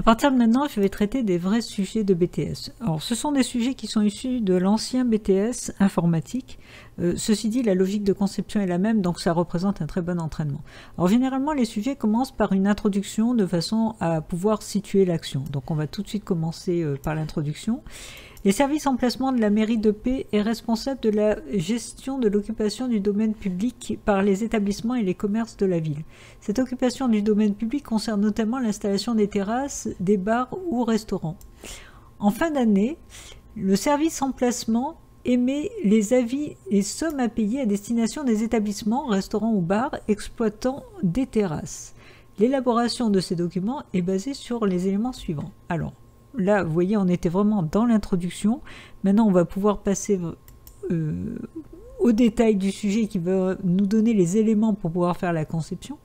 partir de maintenant, je vais traiter des vrais sujets de BTS. Alors, ce sont des sujets qui sont issus de l'ancien BTS informatique. Ceci dit, la logique de conception est la même, donc ça représente un très bon entraînement. Alors, généralement, les sujets commencent par une introduction de façon à pouvoir situer l'action. Donc, on va tout de suite commencer par l'introduction. Les services en placement de la mairie de P est responsable de la gestion de l'occupation du domaine public par les établissements et les commerces de la ville. Cette occupation du domaine public concerne notamment l'installation des terrasses, des bars ou restaurants. En fin d'année, le service en placement émet les avis et sommes à payer à destination des établissements, restaurants ou bars exploitant des terrasses. L'élaboration de ces documents est basée sur les éléments suivants. Alors, là, vous voyez, on était vraiment dans l'introduction. Maintenant, on va pouvoir passer au détail du sujet qui va nous donner les éléments pour pouvoir faire la conception.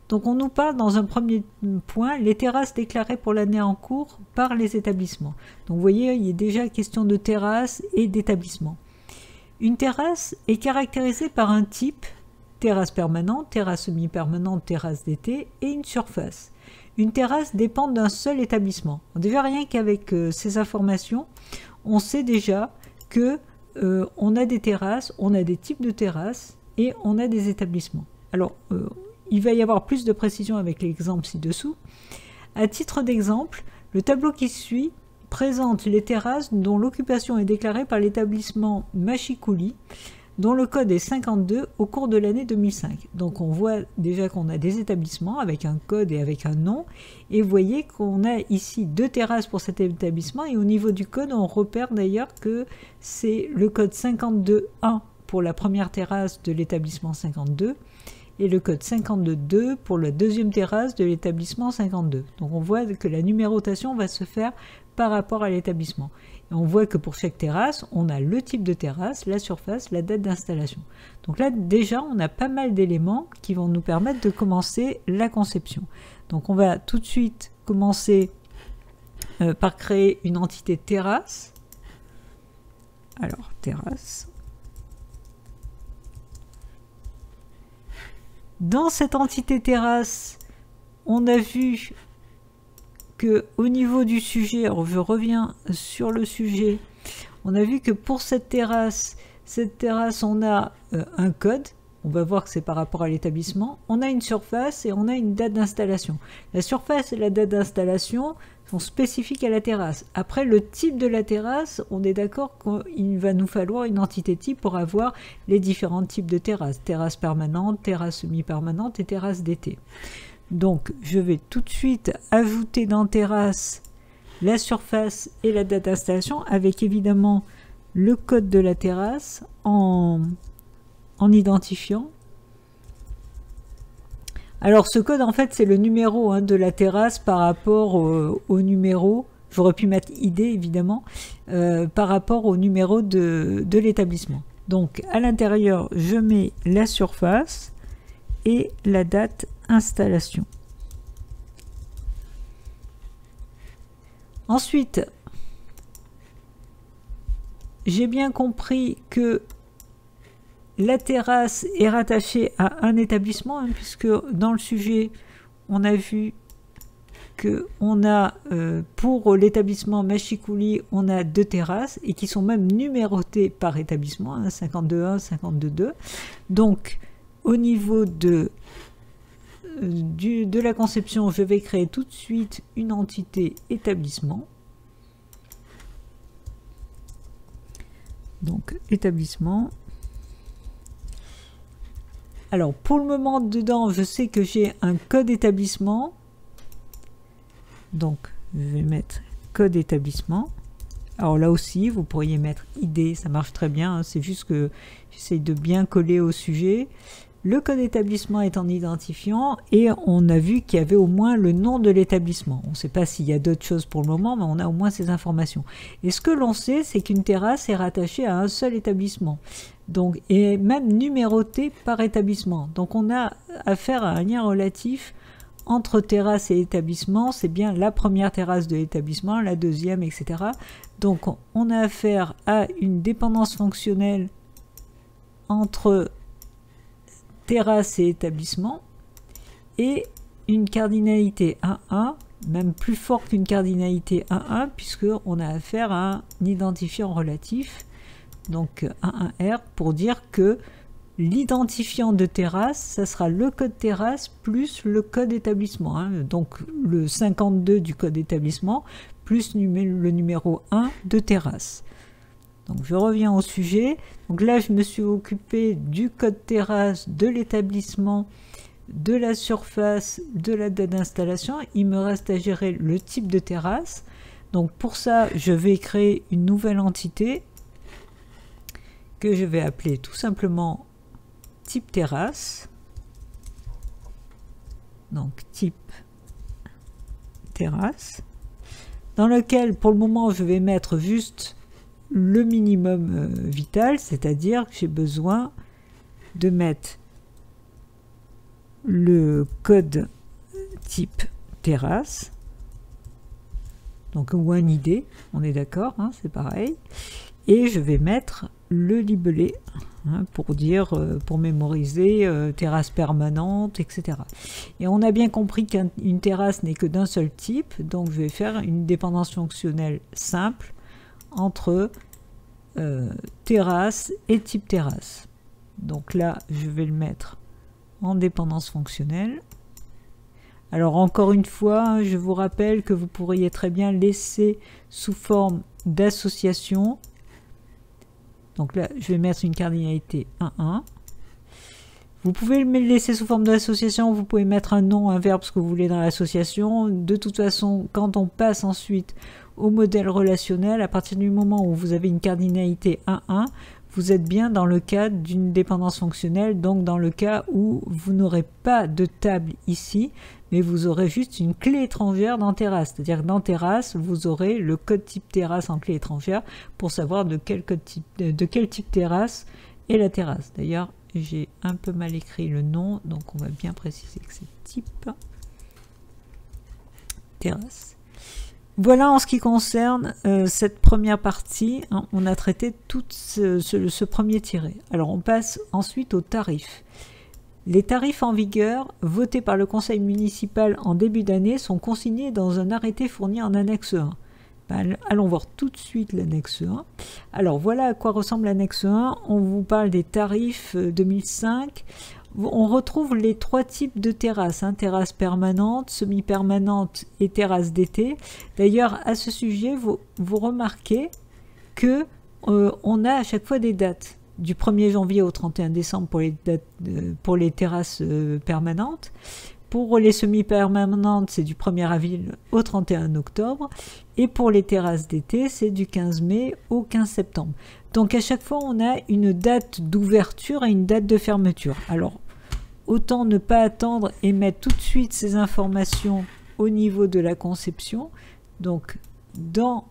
Donc, on nous parle dans un premier point, les terrasses déclarées pour l'année en cours par les établissements. Donc, vous voyez, il y a déjà question de terrasse et d'établissement. Une terrasse est caractérisée par un type, terrasse permanente, terrasse semi-permanente, terrasse d'été, et une surface. Une terrasse dépend d'un seul établissement. Déjà, rien qu'avec ces informations, on sait déjà que on a des terrasses, on a des types de terrasses et on a des établissements. Alors, il va y avoir plus de précision avec l'exemple ci-dessous. À titre d'exemple, le tableau qui suit présente les terrasses dont l'occupation est déclarée par l'établissement Machikouli, dont le code est 52 au cours de l'année 2005. Donc on voit déjà qu'on a des établissements avec un code et avec un nom, et vous voyez qu'on a ici 2 terrasses pour cet établissement, et au niveau du code, on repère d'ailleurs que c'est le code 52.1 pour la première terrasse de l'établissement 52, et le code 52.2 pour la deuxième terrasse de l'établissement 52. Donc on voit que la numérotation va se faire par rapport à l'établissement. Et on voit que pour chaque terrasse, on a le type de terrasse, la surface, la date d'installation. Donc là, déjà, on a pas mal d'éléments qui vont nous permettre de commencer la conception. Donc on va tout de suite commencer par créer une entité terrasse. Alors, terrasse. Dans cette entité terrasse, on a vu que au niveau du sujet, alors je reviens sur le sujet, on a vu que pour cette terrasse, on a un code, on va voir que c'est par rapport à l'établissement, on a une surface et on a une date d'installation. La surface et la date d'installation sont spécifiques à la terrasse. Après, le type de la terrasse, on est d'accord qu'il va nous falloir une entité type pour avoir les différents types de terrasses. Terrasse permanente, terrasse semi-permanente et terrasse d'été. Donc, je vais tout de suite ajouter dans terrasse la surface et la date d'installation avec évidemment le code de la terrasse en identifiant. Alors, ce code, en fait, c'est le numéro de la terrasse par rapport au numéro. J'aurais pu mettre ID, évidemment, par rapport au numéro de l'établissement. Donc, à l'intérieur, je mets la surface et la date installation. Ensuite, j'ai bien compris que la terrasse est rattachée à un établissement, puisque dans le sujet, on a vu que on a pour l'établissement Machikouli, on a 2 terrasses et qui sont même numérotées par établissement, 52.1, 52.2. Donc, au niveau de la conception, je vais créer tout de suite une entité établissement. Donc, établissement. Alors, pour le moment, dedans, je sais que j'ai un code établissement. Donc, je vais mettre code établissement. Alors là aussi, vous pourriez mettre ID, ça marche très bien. C'est juste que j'essaye de bien coller au sujet. Le code établissement est en identifiant et on a vu qu'il y avait au moins le nom de l'établissement. On ne sait pas s'il y a d'autres choses pour le moment, mais on a au moins ces informations. Et ce que l'on sait, c'est qu'une terrasse est rattachée à un seul établissement. Donc, et même numérotée par établissement. Donc on a affaire à un lien relatif entre terrasse et établissement. C'est bien la première terrasse de l'établissement, la deuxième, etc. Donc on a affaire à une dépendance fonctionnelle entre terrasse et établissement et une cardinalité 1,1 même plus fort qu'une cardinalité 1,1 puisqu'on a affaire à un identifiant relatif, donc 1,1R, pour dire que l'identifiant de terrasse, ça sera le code terrasse plus le code établissement, hein, donc le 52 du code établissement plus le numéro 1 de terrasse. Donc je reviens au sujet. Donc là, je me suis occupé du code terrasse, de l'établissement, de la surface, de la date d'installation. Il me reste à gérer le type de terrasse. Donc pour ça, je vais créer une nouvelle entité que je vais appeler tout simplement type terrasse. Donc type terrasse, dans lequel pour le moment je vais mettre juste le minimum vital, c'est-à-dire que j'ai besoin de mettre le code type terrasse, donc ou un ID, on est d'accord, hein, c'est pareil, et je vais mettre le libellé, hein, pour dire, pour mémoriser terrasse permanente, etc. Et on a bien compris qu'une terrasse n'est que d'un seul type, donc je vais faire une dépendance fonctionnelle simple entre terrasse et type terrasse. Donc là, je vais le mettre en dépendance fonctionnelle. Alors encore une fois, je vous rappelle que vous pourriez très bien laisser sous forme d'association. Donc là, je vais mettre une cardinalité 1,1. Vous pouvez le laisser sous forme d'association, vous pouvez mettre un nom, un verbe, ce que vous voulez dans l'association. De toute façon, quand on passe ensuite au modèle relationnel, à partir du moment où vous avez une cardinalité 1,1, vous êtes bien dans le cadre d'une dépendance fonctionnelle, donc dans le cas où vous n'aurez pas de table ici, mais vous aurez juste une clé étrangère dans terrasse. C'est-à-dire que dans terrasse, vous aurez le code type terrasse en clé étrangère pour savoir de quel type terrasse est la terrasse. D'ailleurs, j'ai un peu mal écrit le nom, donc on va bien préciser que c'est type terrasse. Voilà en ce qui concerne cette première partie, hein, on a traité tout ce premier tiré. Alors on passe ensuite aux tarifs. Les tarifs en vigueur, votés par le conseil municipal en début d'année, sont consignés dans un arrêté fourni en annexe 1. Ben, allons voir tout de suite l'annexe 1. Alors voilà à quoi ressemble l'annexe 1. On vous parle des tarifs 2005. On retrouve les trois types de terrasses, hein, terrasse permanente, semi-permanente et terrasse d'été. D'ailleurs, à ce sujet, vous remarquez que on a à chaque fois des dates, du 1er janvier au 31 décembre pour les terrasses permanentes. Pour les semi-permanentes, c'est du 1er avril au 31 octobre. Et pour les terrasses d'été, c'est du 15 mai au 15 septembre. Donc à chaque fois, on a une date d'ouverture et une date de fermeture. Alors, autant ne pas attendre et mettre tout de suite ces informations au niveau de la conception. Donc, dans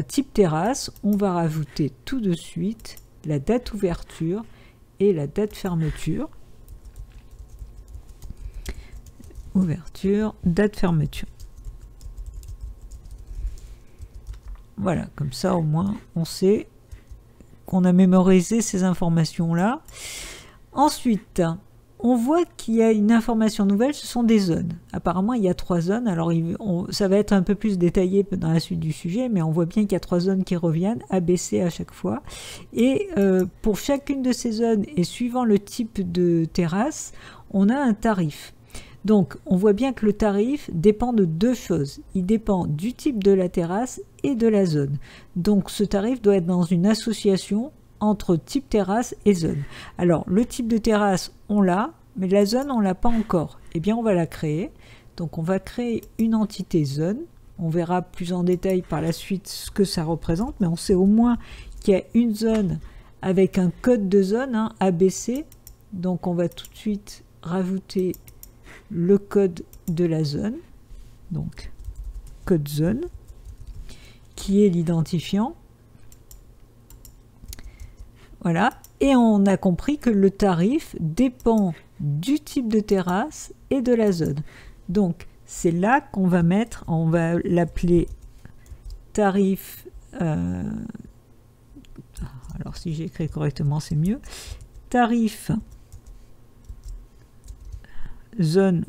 type terrasse, on va rajouter tout de suite la date ouverture et la date fermeture. Ouverture, date fermeture. Voilà, comme ça au moins on sait qu'on a mémorisé ces informations-là. Ensuite, on voit qu'il y a une information nouvelle, ce sont des zones. Apparemment, il y a 3 zones. Alors, ça va être un peu plus détaillé dans la suite du sujet, mais on voit bien qu'il y a 3 zones qui reviennent, A, B, C à chaque fois. Et pour chacune de ces zones, et suivant le type de terrasse, on a un tarif. Donc, on voit bien que le tarif dépend de 2 choses. Il dépend du type de la terrasse et de la zone. Donc, ce tarif doit être dans une association entre type terrasse et zone. Alors, le type de terrasse, on l'a, mais la zone, on ne l'a pas encore. Eh bien, on va la créer. Donc, on va créer une entité zone. On verra plus en détail par la suite ce que ça représente, mais on sait au moins qu'il y a une zone avec un code de zone, hein, ABC. Donc, on va tout de suite rajouter le code de la zone, donc code zone, qui est l'identifiant. Voilà, et on a compris que le tarif dépend du type de terrasse et de la zone. Donc c'est là qu'on va mettre, on va l'appeler tarif, alors si j'écris correctement c'est mieux, tarif zone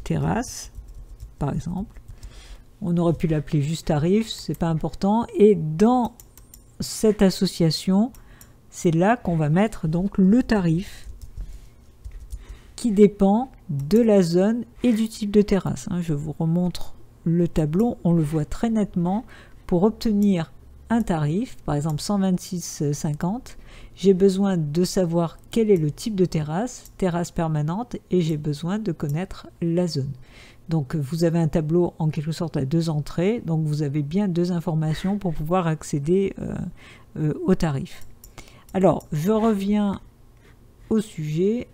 terrasse, par exemple. On aurait pu l'appeler juste tarif, c'est pas important. Et dans cette association, c'est là qu'on va mettre donc le tarif qui dépend de la zone et du type de terrasse. Je vous remontre le tableau, on le voit très nettement. Pour obtenir un tarif, par exemple 126,50, j'ai besoin de savoir quel est le type de terrasse, terrasse permanente, et j'ai besoin de connaître la zone. Donc vous avez un tableau en quelque sorte à deux entrées, donc vous avez bien deux informations pour pouvoir accéder au tarif. Alors je reviens au sujet.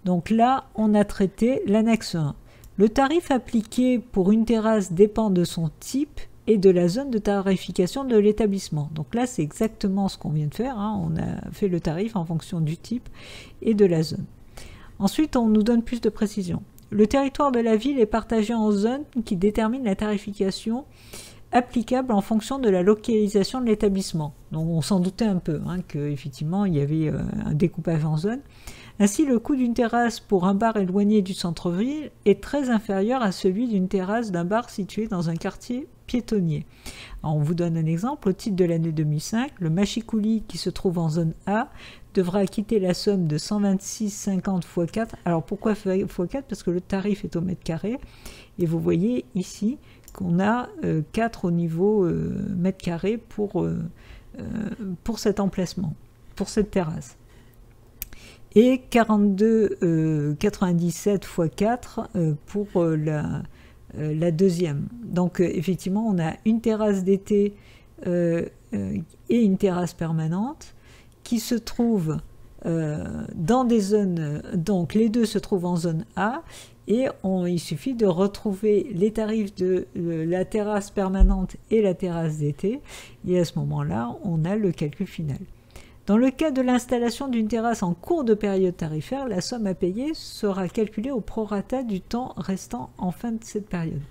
Donc là on a traité l'annexe 1. Le tarif appliqué pour une terrasse dépend de son type et de la zone de tarification de l'établissement. Donc là, c'est exactement ce qu'on vient de faire. On a fait le tarif en fonction du type et de la zone. Ensuite, on nous donne plus de précision. Le territoire de la ville est partagé en zones qui déterminent la tarification applicable en fonction de la localisation de l'établissement. Donc on s'en doutait un peu, qu'effectivement, il y avait un découpage en zones. Ainsi, le coût d'une terrasse pour un bar éloigné du centre-ville est très inférieur à celui d'une terrasse d'un bar situé dans un quartier piétonnier. Alors, on vous donne un exemple. Au titre de l'année 2005, le machicoulis qui se trouve en zone A devra acquitter la somme de 126,50 x 4. Alors pourquoi x 4? Parce que le tarif est au mètre carré. Et vous voyez ici qu'on a 4 au niveau mètre carré pour cet emplacement, pour cette terrasse. Et 42,97 x 4 pour la deuxième. Donc effectivement, on a une terrasse d'été et une terrasse permanente qui se trouvent dans des zones, donc les deux se trouvent en zone A, et il suffit de retrouver les tarifs de la terrasse permanente et la terrasse d'été, et à ce moment-là, on a le calcul final. Dans le cas de l'installation d'une terrasse en cours de période tarifaire, la somme à payer sera calculée au prorata du temps restant en fin de cette période.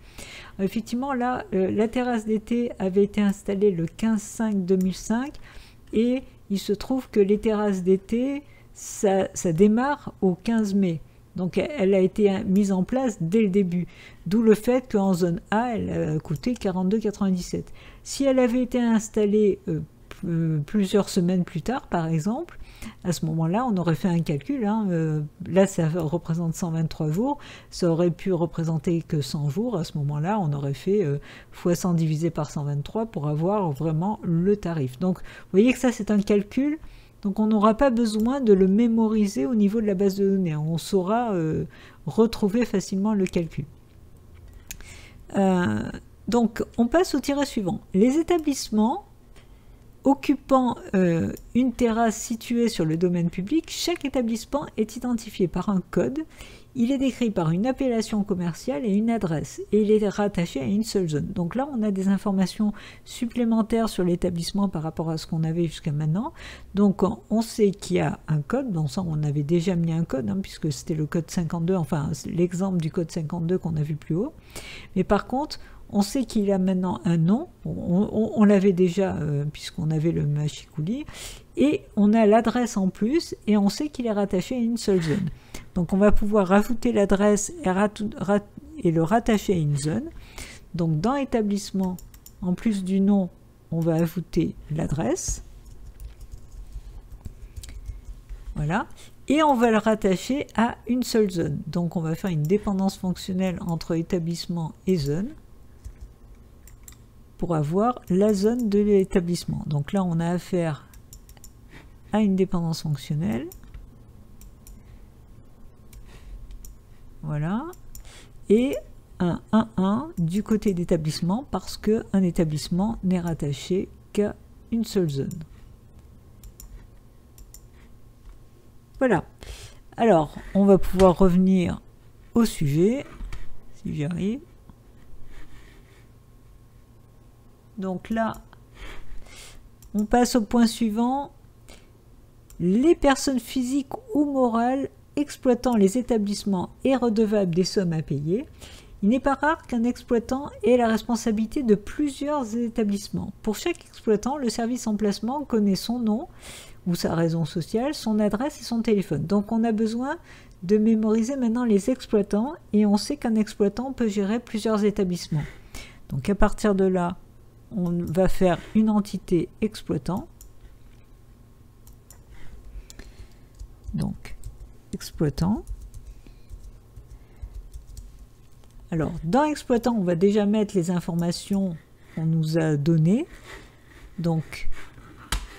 Alors, effectivement, là, la terrasse d'été avait été installée le 15/5/2005 et il se trouve que les terrasses d'été, ça démarre au 15 mai. Donc elle a été mise en place dès le début, d'où le fait qu'en zone A, elle a coûté 42,97. Si elle avait été installée plusieurs semaines plus tard, par exemple, à ce moment-là, on aurait fait un calcul. Là, ça représente 123 jours. Ça aurait pu représenter que 100 jours. À ce moment-là, on aurait fait x 100 divisé par 123 pour avoir vraiment le tarif. Donc, vous voyez que ça, c'est un calcul. Donc, on n'aura pas besoin de le mémoriser au niveau de la base de données. On saura retrouver facilement le calcul. Donc, on passe au tiret suivant. Les établissements occupant une terrasse située sur le domaine public, chaque établissement est identifié par un code. Il est décrit par une appellation commerciale et une adresse, et il est rattaché à une seule zone. Donc là, on a des informations supplémentaires sur l'établissement par rapport à ce qu'on avait jusqu'à maintenant. Donc on sait qu'il y a un code, dans ça on avait déjà mis un code, puisque c'était le code 52, enfin l'exemple du code 52 qu'on a vu plus haut. Mais par contre, on sait qu'il a maintenant un nom, on l'avait déjà puisqu'on avait le machicoulis, et on a l'adresse en plus, et on sait qu'il est rattaché à une seule zone. Donc on va pouvoir rajouter l'adresse et le rattacher à une zone. Donc dans établissement, en plus du nom, on va ajouter l'adresse. Voilà. Et on va le rattacher à une seule zone. Donc on va faire une dépendance fonctionnelle entre établissement et zone pour avoir la zone de l'établissement. Donc là, on a affaire à une dépendance fonctionnelle. Voilà. Et un 1,1 du côté d'établissement parce qu'un établissement n'est rattaché qu'à une seule zone. Voilà. Alors, on va pouvoir revenir au sujet, si j'y arrive. Donc là, on passe au point suivant. Les personnes physiques ou morales exploitant les établissements est redevable des sommes à payer. Il n'est pas rare qu'un exploitant ait la responsabilité de plusieurs établissements. Pour chaque exploitant, le service en placement connaît son nom ou sa raison sociale, son adresse et son téléphone. Donc on a besoin de mémoriser maintenant les exploitants, et on sait qu'un exploitant peut gérer plusieurs établissements. Donc à partir de là, on va faire une entité exploitant. Donc exploitant. Alors dans exploitant, on va déjà mettre les informations qu'on nous a données. Donc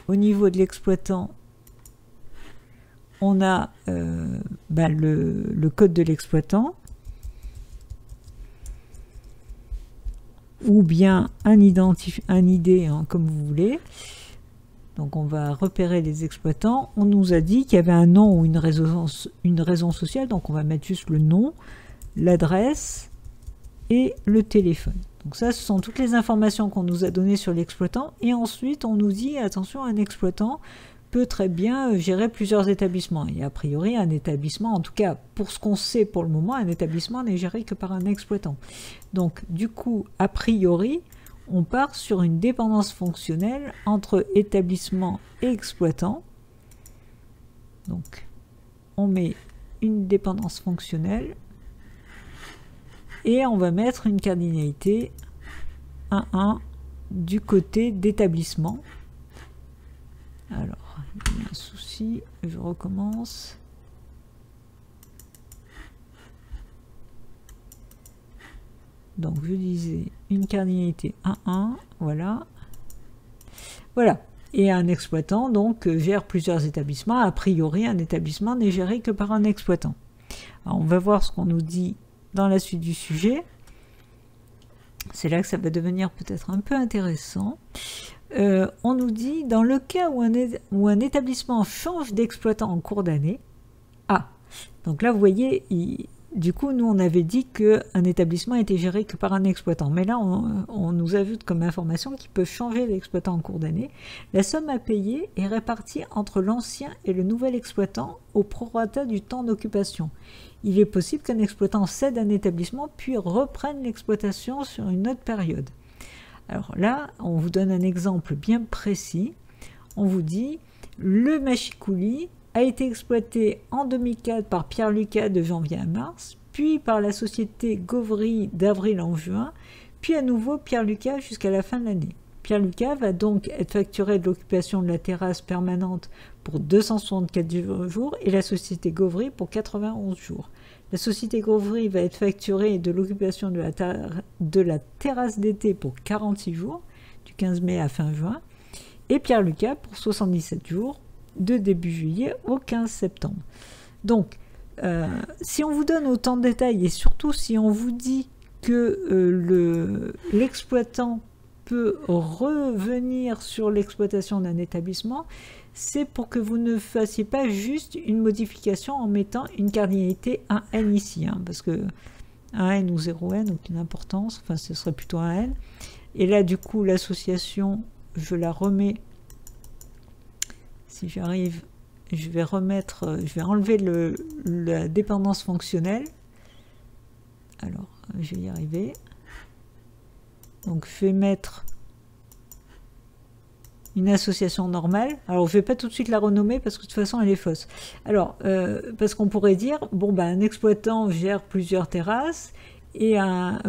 au niveau de l'exploitant, on a le code de l'exploitant, ou bien un ID, hein, comme vous voulez. Donc on va repérer les exploitants. On nous a dit qu'il y avait un nom ou une raison sociale, donc on va mettre juste le nom, l'adresse et le téléphone. Donc ça, ce sont toutes les informations qu'on nous a données sur l'exploitant. Et ensuite, on nous dit, attention, un exploitant peut très bien gérer plusieurs établissements. Et a priori, un établissement, en tout cas pour ce qu'on sait pour le moment, un établissement n'est géré que par un exploitant. Donc du coup, a priori, on part sur une dépendance fonctionnelle entre établissement et exploitant. Donc on met une dépendance fonctionnelle et on va mettre une cardinalité 1,1 du côté d'établissement. Alors, il y a un souci, je recommence. Donc, je disais une cardinalité 1,1, voilà. Voilà. Et un exploitant, donc, gère plusieurs établissements. A priori, un établissement n'est géré que par un exploitant. Alors, on va voir ce qu'on nous dit dans la suite du sujet. C'est là que ça va devenir peut-être un peu intéressant. On nous dit, dans le cas où un établissement change d'exploitant en cours d'année, donc là vous voyez, du coup nous on avait dit qu'un établissement était géré que par un exploitant, mais là on nous ajoute comme information qu'il peut changer d'exploitant en cours d'année. La somme à payer est répartie entre l'ancien et le nouvel exploitant au prorata du temps d'occupation. Il est possible qu'un exploitant cède un établissement puis reprenne l'exploitation sur une autre période. Alors là, on vous donne un exemple bien précis. On vous dit, le machicoulis a été exploité en 2004 par Pierre Lucas de janvier à mars, puis par la société Gauvry d'avril en juin, puis à nouveau Pierre Lucas jusqu'à la fin de l'année. Pierre Lucas va donc être facturé de l'occupation de la terrasse permanente pour 264 jours et la société Gauvry pour 91 jours. La société Gauvry va être facturée de l'occupation de la terrasse d'été pour 46 jours, du 15 mai à fin juin, et Pierre Lucas pour 77 jours, de début juillet au 15 septembre. Donc, si on vous donne autant de détails, et surtout si on vous dit que l'exploitant peut revenir sur l'exploitation d'un établissement, c'est pour que vous ne fassiez pas juste une modification en mettant une cardinalité 1n ici, hein, parce que 1n ou 0n n'a aucune importance, enfin ce serait plutôt 1n. Et là du coup l'association, je la remets, si j'arrive, je vais enlever la dépendance fonctionnelle. Alors, je vais y arriver. Donc je vais mettre une association normale. Alors je ne vais pas tout de suite la renommer parce que de toute façon elle est fausse. Alors, parce qu'on pourrait dire, bon ben un exploitant gère plusieurs terrasses et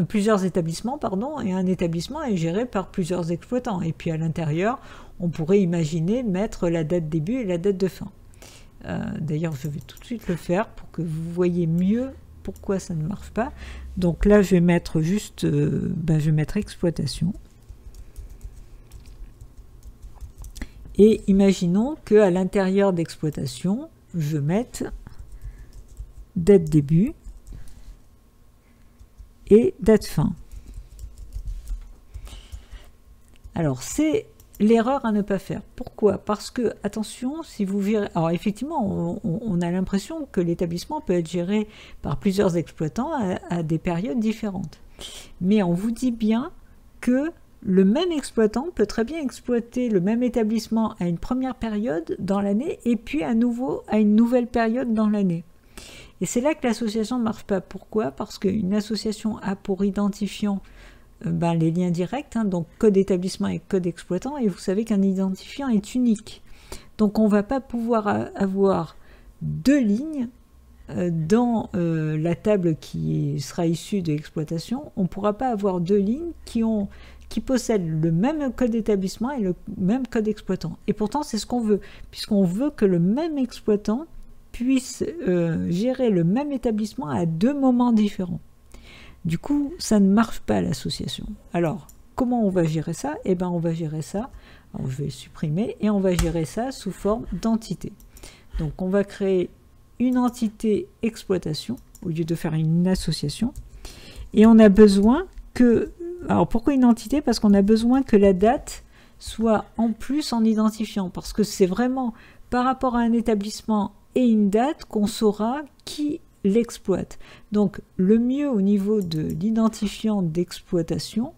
plusieurs établissements, pardon, et un établissement est géré par plusieurs exploitants. Et puis à l'intérieur, on pourrait imaginer mettre la date début et la date de fin. D'ailleurs, je vais tout de suite le faire pour que vous voyez mieux pourquoi ça ne marche pas. Donc là, je vais mettre juste, je vais mettre exploitation. Et imaginons qu'à l'intérieur d'exploitation, je mette date début et date fin. Alors, c'est l'erreur à ne pas faire. Pourquoi? Parce que, attention, si vous virez... Alors, effectivement, on a l'impression que l'établissement peut être géré par plusieurs exploitants à des périodes différentes. Mais on vous dit bien que le même exploitant peut très bien exploiter le même établissement à une première période dans l'année et puis à nouveau à une nouvelle période dans l'année. Et c'est là que l'association ne marche pas. Pourquoi? Parce qu'une association a pour identifiant les liens directs, hein, donc code établissement et code exploitant, et vous savez qu'un identifiant est unique. Donc on ne va pas pouvoir avoir deux lignes dans la table qui sera issue de l'exploitation, on ne pourra pas avoir deux lignes qui possèdent le même code d'établissement et le même code exploitant. Et pourtant, c'est ce qu'on veut, puisqu'on veut que le même exploitant puisse gérer le même établissement à deux moments différents. Du coup, ça ne marche pas l'association. Alors, comment on va gérer ça? Eh bien, on va gérer ça, alors je vais le supprimer, et on va gérer ça sous forme d'entité. Donc, on va créer une entité exploitation, au lieu de faire une association, et on a besoin que... Alors, pourquoi une entité? Parce qu'on a besoin que la date soit en plus en identifiant, parce que c'est vraiment par rapport à un établissement et une date qu'on saura qui l'exploite. Donc le mieux au niveau de l'identifiant d'exploitation,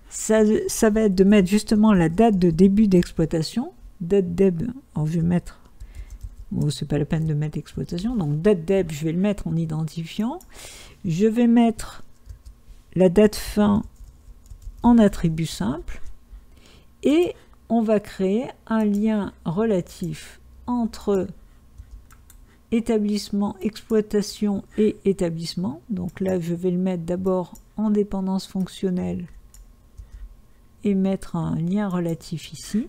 ça va être de mettre justement la date de début d'exploitation, date deb, alors je vais mettre, bon c'est pas la peine de mettre exploitation, donc date deb je vais le mettre en identifiant, je vais mettre la date fin en attribut simple, et on va créer un lien relatif entre établissement, exploitation et établissement. Donc là, je vais le mettre d'abord en dépendance fonctionnelle et mettre un lien relatif ici.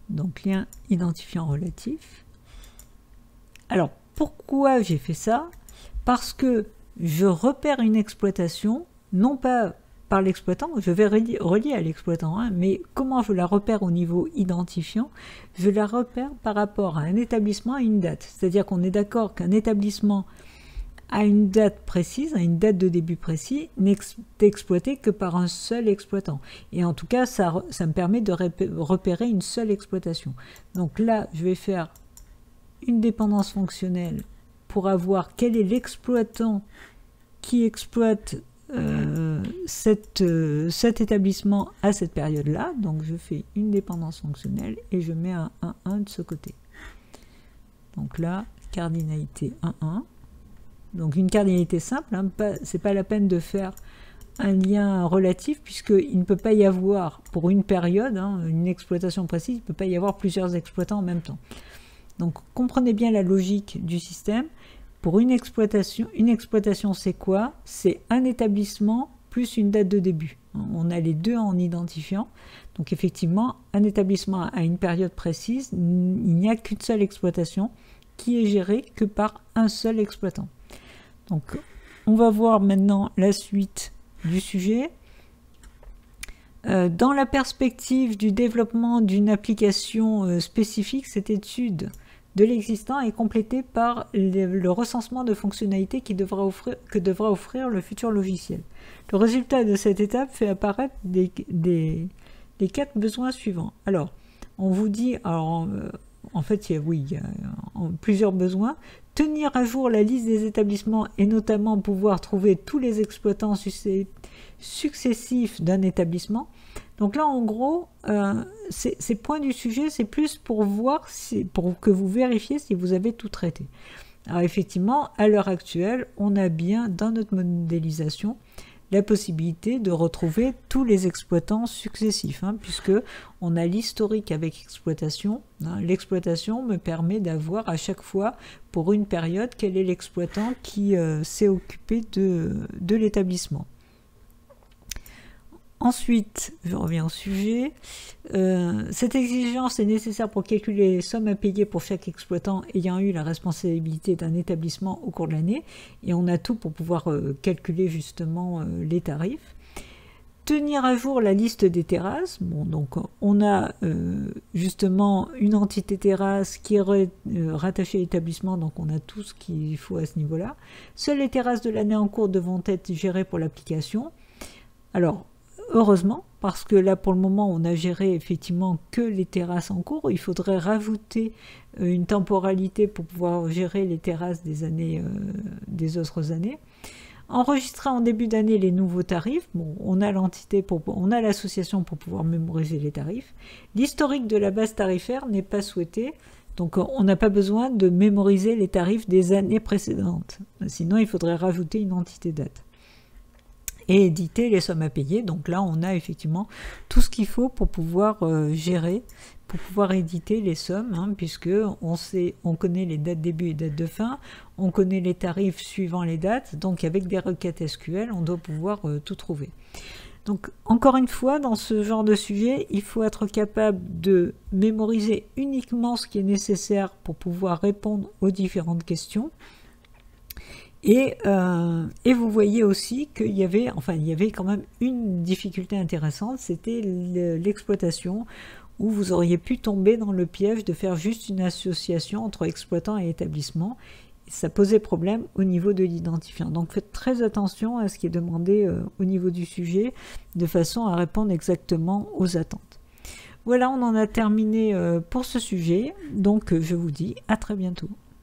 Donc lien identifiant relatif. Alors, pourquoi j'ai fait ça? Parce que je repère une exploitation, non pas par l'exploitant, je vais relier à l'exploitant, hein, mais comment je la repère au niveau identifiant? Je la repère par rapport à un établissement à une date. C'est-à-dire qu'on est d'accord qu'un établissement à une date précise, à une date de début précis, n'est exploité que par un seul exploitant. Et en tout cas, ça me permet de repérer une seule exploitation. Donc là, je vais faire une dépendance fonctionnelle pour avoir quel est l'exploitant qui exploite cet établissement à cette période-là. Donc je fais une dépendance fonctionnelle et je mets un 1 de ce côté. Donc là, cardinalité 1. Donc une cardinalité simple, hein, c'est pas la peine de faire un lien relatif, puisqu'il ne peut pas y avoir, pour une période, hein, une exploitation précise, il ne peut pas y avoir plusieurs exploitants en même temps. Donc comprenez bien la logique du système. Pour une exploitation c'est quoi? C'est un établissement plus une date de début. On a les deux en identifiant. Donc effectivement, un établissement à une période précise, il n'y a qu'une seule exploitation qui est gérée que par un seul exploitant. Donc on va voir maintenant la suite du sujet. Dans la perspective du développement d'une application spécifique, cette étude de l'existant est complétée par le recensement de fonctionnalités que devra offrir le futur logiciel. Le résultat de cette étape fait apparaître les 4 besoins suivants. Alors, on vous dit, alors, en fait, il y a plusieurs besoins. Tenir à jour la liste des établissements et notamment pouvoir trouver tous les exploitants successifs d'un établissement. Donc là, en gros, ces points du sujet, c'est plus pour voir, pour que vous vérifiez si vous avez tout traité. Alors effectivement, à l'heure actuelle, on a bien dans notre modélisation la possibilité de retrouver tous les exploitants successifs, hein, puisque on a l'historique avec exploitation. Hein. L'exploitation me permet d'avoir à chaque fois, pour une période, quel est l'exploitant qui s'est occupé de l'établissement. Ensuite, je reviens au sujet. Cette exigence est nécessaire pour calculer les sommes à payer pour chaque exploitant ayant eu la responsabilité d'un établissement au cours de l'année. Et on a tout pour pouvoir calculer justement les tarifs. Tenir à jour la liste des terrasses. Bon, donc on a justement une entité terrasse qui est rattachée à l'établissement, donc on a tout ce qu'il faut à ce niveau-là. Seules les terrasses de l'année en cours devront être gérées pour l'application. Alors, heureusement, parce que là pour le moment on a géré effectivement que les terrasses en cours, il faudrait rajouter une temporalité pour pouvoir gérer les terrasses des années, des autres années. Enregistrer en début d'année les nouveaux tarifs. Bon, on a l'entité, on a l'association pour pouvoir mémoriser les tarifs. L'historique de la base tarifaire n'est pas souhaité, donc on n'a pas besoin de mémoriser les tarifs des années précédentes. Sinon, il faudrait rajouter une entité date. et éditer les sommes à payer. Donc là, on a effectivement tout ce qu'il faut pour pouvoir gérer, pour pouvoir éditer les sommes, hein, puisque on connaît les dates début et dates de fin, on connaît les tarifs suivant les dates, donc avec des requêtes SQL, on doit pouvoir tout trouver. Donc encore une fois, dans ce genre de sujet, il faut être capable de mémoriser uniquement ce qui est nécessaire pour pouvoir répondre aux différentes questions. Et vous voyez aussi qu'il y avait, il y avait quand même une difficulté intéressante, c'était l'exploitation, où vous auriez pu tomber dans le piège de faire juste une association entre exploitant et établissement. Ça posait problème au niveau de l'identifiant. Donc faites très attention à ce qui est demandé au niveau du sujet, de façon à répondre exactement aux attentes. Voilà, on en a terminé pour ce sujet. Donc je vous dis à très bientôt.